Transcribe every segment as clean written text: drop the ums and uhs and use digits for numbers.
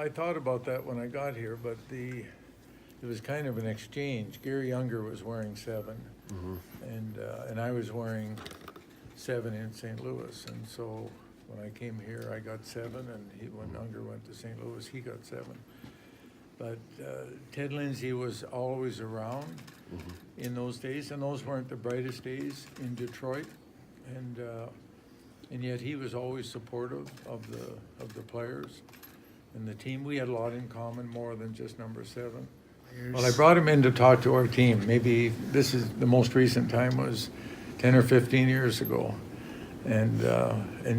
I thought about that when I got here, but it was kind of an exchange. Gary Younger was wearing 7, and I was wearing 7 in St. Louis, and so when I came here, I got 7, and when Younger went to St. Louis, he got 7. But Ted Lindsey was always around in those days, and those weren't the brightest days in Detroit, and yet he was always supportive of the players and the team. We had a lot in common, more than just number 7. Well, I brought him in to talk to our team. Maybe this is the most recent time was 10 or 15 years ago, and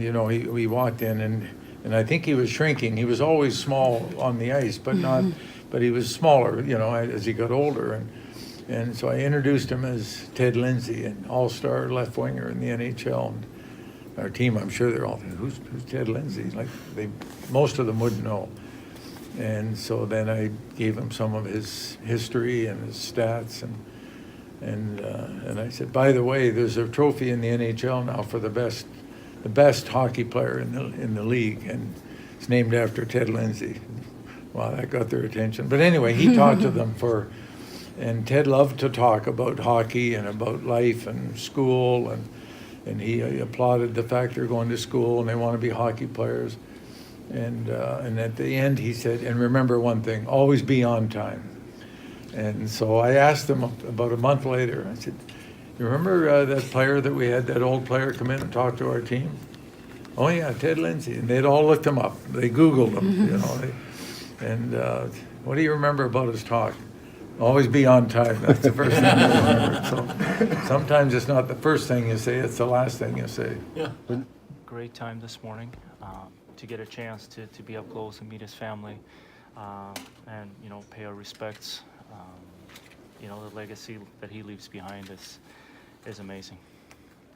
you know, he walked in and I think he was shrinking. He was always small on the ice, but not. But he was smaller, you know, as he got older, and so I introduced him as Ted Lindsey, an all-star left winger in the NHL. And our team, I'm sure they're all thinking, who's Ted Lindsey? Like most of them wouldn't know. And so then I gave him some of his history and his stats, and I said, by the way, there's a trophy in the NHL now for the best hockey player in the league, and it's named after Ted Lindsey. Wow, that got their attention. But anyway, he talked to them and Ted loved to talk about hockey and about life and school, and he applauded the fact they're going to school and they want to be hockey players. And at the end he said, and remember one thing, always be on time. And so I asked him about a month later, I said, you remember that player that we had, that old player come in and talk to our team? Oh yeah, Ted Lindsey. And they'd all looked him up. They Googled him, you know. And what do you remember about his talk? Always be on time. That's the first thing I remember. So sometimes it's not the first thing you say, it's the last thing you say. Yeah. Great time this morning to get a chance to be up close and meet his family and, you know, pay our respects. You know, the legacy that he leaves behind is amazing.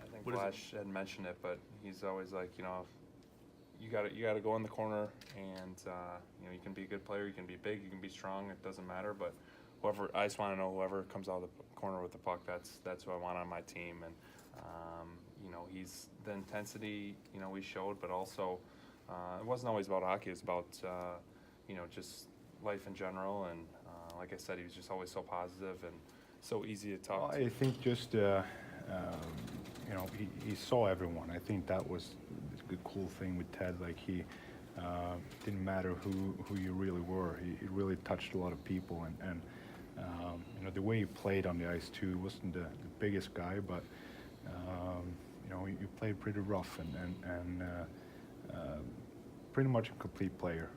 I think Flash had mentioned it, but he's always like, you know, you gotta go in the corner, and you know, you can be a good player, you can be big, you can be strong. It doesn't matter, but I just want to know whoever comes out of the corner with the puck, that's who I want on my team. And you know, he's the intensity, you know, we showed, but also it wasn't always about hockey. It was about you know, just life in general. And like I said, he was just always so positive and so easy to talk to. I think just you know, he saw everyone. I think that was the cool thing with Ted. Like he didn't matter who you really were. He really touched a lot of people, and you know, the way he played on the ice too. He wasn't the biggest guy, but you know, you played pretty rough and pretty much a complete player.